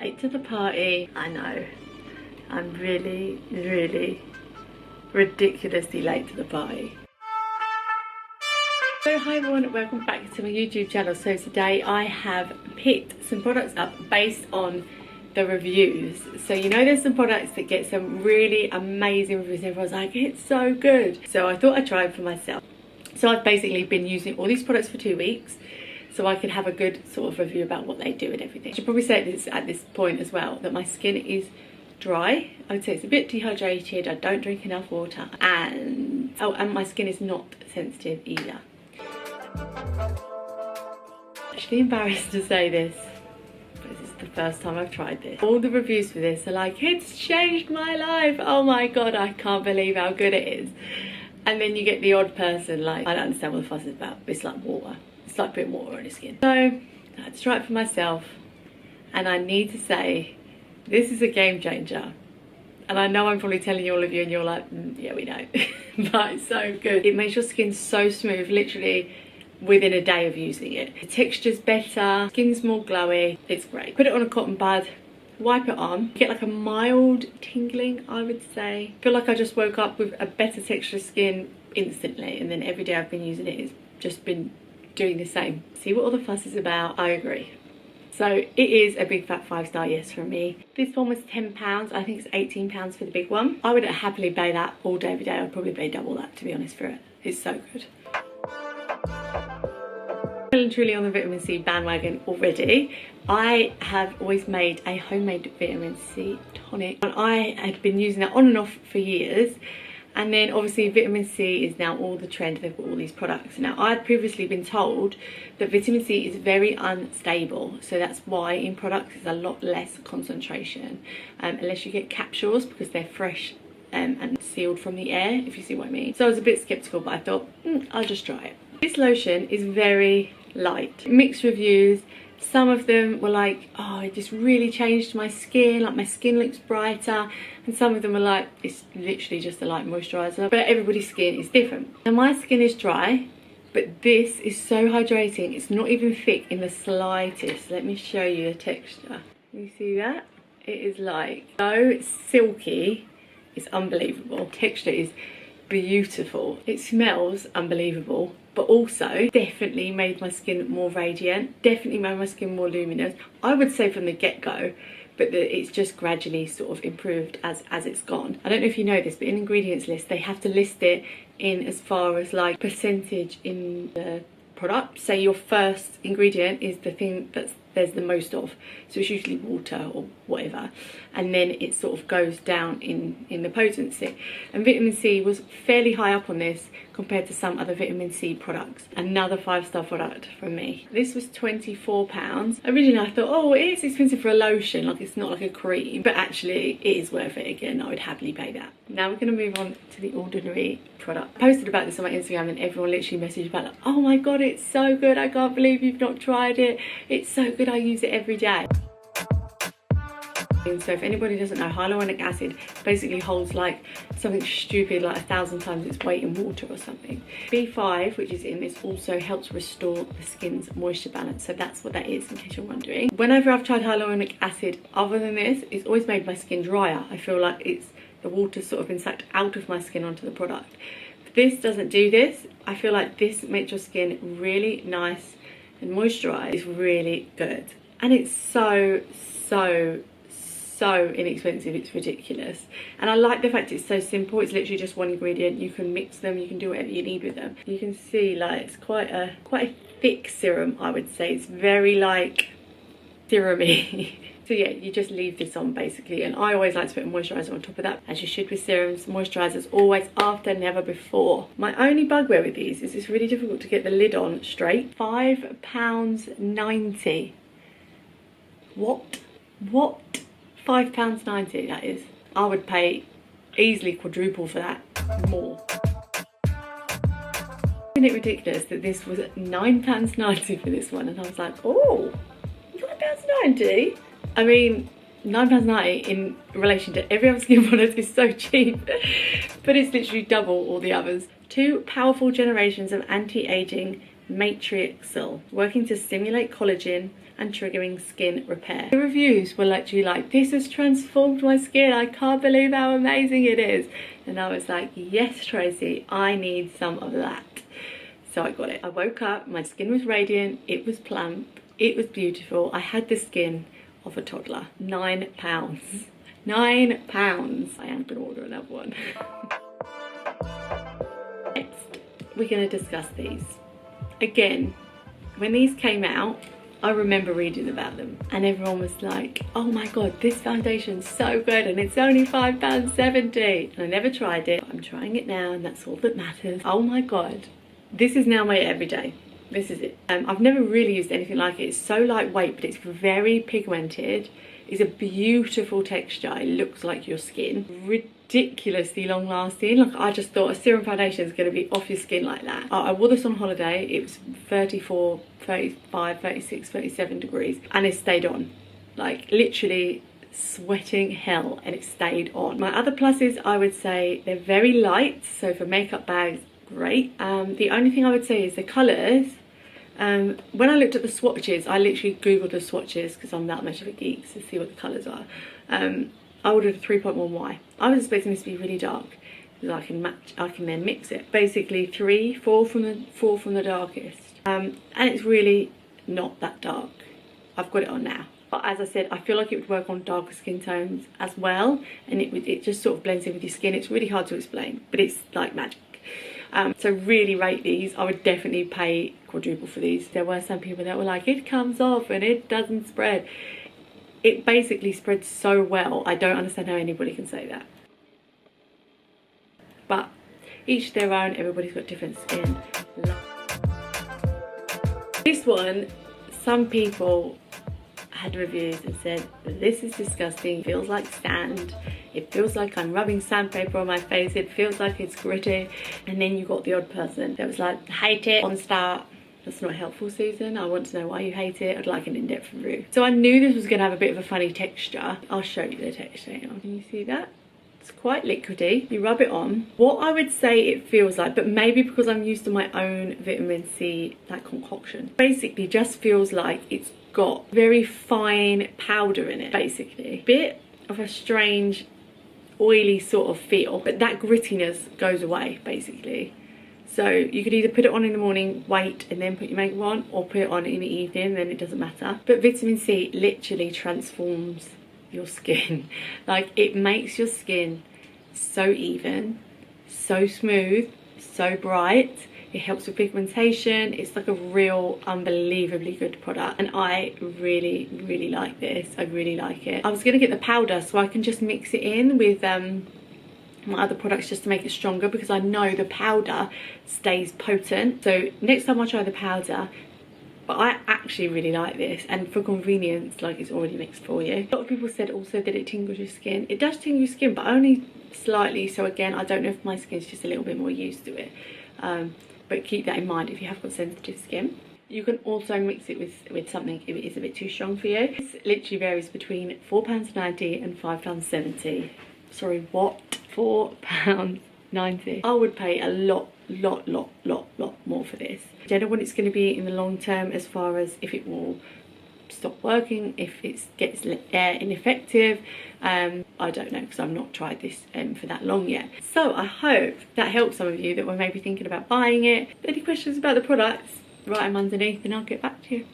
Late to the party. I know. I'm really, really ridiculously late to the party. So hi everyone, welcome back to my YouTube channel. So today I have picked some products up based on the reviews. So you know there's some products that get some really amazing reviews and everyone's like, it's so good. So I thought I'd try it for myself. So I've basically been using all these products for 2 weeks so I could have a good sort of review about what they do and everything. I should probably say this at this point as well, that my skin is dry. I would say it's a bit dehydrated, I don't drink enough water, and my skin is not sensitive either. Actually embarrassed to say this, but this is the first time I've tried this. All the reviews for this are like, it's changed my life, oh my god, I can't believe how good it is. And then you get the odd person like, I don't understand what the fuss is about, it's like water. It's like putting water on your skin. So I had to try it for myself, and I need to say, this is a game changer. And I know I'm probably telling you all of you and you're like, yeah, we know. But it's so good. It makes your skin so smooth, literally within a day of using it. The texture's better, skin's more glowy, it's great. Put it on a cotton bud, wipe it on, get like a mild tingling, I would say. I feel like I just woke up with a better texture skin instantly, and then every day I've been using it, it's just been doing the same. See what all the fuss is about? I agree. So it is a big fat 5-star yes from me. This one was £10, I think it's £18 for the big one. I would happily pay that all day every day. I'd probably pay double that, to be honest, for it. It's so good. Well and truly on the vitamin C bandwagon already. I have always made a homemade vitamin C tonic, and I had been using that on and off for years. And then obviously vitamin C is now all the trend. They've got all these products. Now I had previously been told that vitamin C is very unstable, so that's why in products there's a lot less concentration, unless you get capsules, because they're fresh and sealed from the air, if you see what I mean. So I was a bit skeptical, but I thought, I'll just try it. This lotion is very light. Mixed reviews. Some of them were like, oh, it just really changed my skin, like my skin looks brighter. And some of them were like, it's literally just a light moisturiser. But everybody's skin is different. Now my skin is dry, but this is so hydrating. It's not even thick in the slightest. Let me show you the texture. You see that? It is like so silky. It's unbelievable. Texture is beautiful. It smells unbelievable, but also definitely made my skin more radiant, definitely made my skin more luminous. I would say from the get-go, but it's just gradually sort of improved as it's gone. I don't know if you know this, but in ingredients list they have to list it in as far as like percentage in the product. Say your first ingredient is the thing that's there's the most of, so it's usually water or whatever, and then it sort of goes down in the potency. And vitamin C was fairly high up on this compared to some other vitamin C products. Another 5-star product from me. This was £24. Originally I thought, oh, it is expensive for a lotion, like it's not like a cream, but actually it is worth it. Again, I would happily pay that. Now we're going to move on to the Ordinary product. I posted about this on my Instagram and everyone literally messaged about like, oh my god, it's so good, I can't believe you've not tried it, it's so good, I use it every day. And so if anybody doesn't know, hyaluronic acid basically holds like something stupid like 1,000 times its weight in water or something. B5, which is in this, also helps restore the skin's moisture balance, so that's what that is, in case you're wondering. Whenever I've tried hyaluronic acid other than this, it's always made my skin drier. I feel like it's the water's sort of been sucked out of my skin onto the product. This doesn't do this. I feel like this makes your skin really nice and moisturised. It's really good, and it's so inexpensive, it's ridiculous. And I like the fact it's so simple. It's literally just one ingredient. You can mix them, you can do whatever you need with them. You can see like it's quite a thick serum, I would say. It's very like serum-y. So yeah, you just leave this on basically, and I always like to put a moisturiser on top of that, as you should with serums. Moisturisers always after, never before. My only bugbear with these is it's really difficult to get the lid on straight. £5.90. What? £5.90 that is. I would pay easily quadruple for that, more. Isn't it ridiculous that this was £9.90 for this one, and I was like, oh, £5.90? I mean, £9.90 in relation to every other skin product is so cheap, but it's literally double all the others. 2 powerful generations of anti-aging Matriyxl, working to stimulate collagen and triggering skin repair. The reviews were literally like, this has transformed my skin, I can't believe how amazing it is. And I was like, yes Tracy, I need some of that. So I got it. I woke up, my skin was radiant, it was plump, it was beautiful. I had the skin of a toddler. £9. £9. I am gonna order another one. Next, we're gonna discuss these. Again, when these came out, I remember reading about them and everyone was like, oh my god, this foundation's so good and it's only £5.70. And I never tried it. I'm trying it now and that's all that matters. Oh my god, this is now my everyday. This is it. I've never really used anything like it. It's so lightweight, but it's very pigmented. It's a beautiful texture. It looks like your skin. Ridiculously long lasting. Like, I just thought a serum foundation is going to be off your skin like that. I wore this on holiday. It was 34, 35, 36, 37 degrees and it stayed on. Like literally sweating hell and it stayed on. My other pluses, I would say they're very light. So for makeup bags, great. The only thing I would say is the colours. When I looked at the swatches, I literally googled the swatches because I'm that much of a geek to see what the colours are. I ordered a 3.1Y. I was expecting this to be really dark because I can then mix it. Basically 4 from the darkest, and it's really not that dark. I've got it on now, but as I said, I feel like it would work on darker skin tones as well, and it just sort of blends in with your skin. It's really hard to explain, but it's like magic. So really rate these. I would definitely pay quadruple for these. There were some people that were like, it comes off and it doesn't spread. It basically spreads so well. I don't understand how anybody can say that. But each their own, everybody's got different skin. This one, some people had reviews and said, this is disgusting, it feels like sand, it feels like I'm rubbing sandpaper on my face, it feels like it's gritty. And then you got the odd person that was like, hate it, on start. That's not helpful, Susan. I want to know why you hate it. I'd like an in-depth review. So I knew this was going to have a bit of a funny texture. I'll show you the texture. Can you see that? It's quite liquidy. You rub it on. What I would say it feels like, but maybe because I'm used to my own vitamin C like concoction, basically just feels like it's got very fine powder in it, basically. Bit of a strange oily sort of feel, but that grittiness goes away basically. So you could either put it on in the morning, wait and then put your makeup on, or put it on in the evening, then it doesn't matter. But vitamin C literally transforms your skin. Like, it makes your skin so even, so smooth, so bright. It helps with pigmentation. It's like a real unbelievably good product, and I really, really like this. I really like it. I was gonna get the powder so I can just mix it in with my other products just to make it stronger, because I know the powder stays potent. So next time I try the powder, but I actually really like this, and for convenience, like, it's already mixed for you. A lot of people said also that it tingles your skin. It does tingle your skin, but only slightly. So again, I don't know if my skin's just a little bit more used to it. But keep that in mind if you have got sensitive skin. You can also mix it with something if it is a bit too strong for you. This literally varies between £4.90 and £5.70. Sorry, what? £4.90. I would pay a lot more for this. I don't know what it's going to be in the long term, as far as if it will stop working, if it gets ineffective. I don't know, because I've not tried this for that long yet. So I hope that helps some of you that were maybe thinking about buying it. Any questions about the products, write them underneath and I'll get back to you.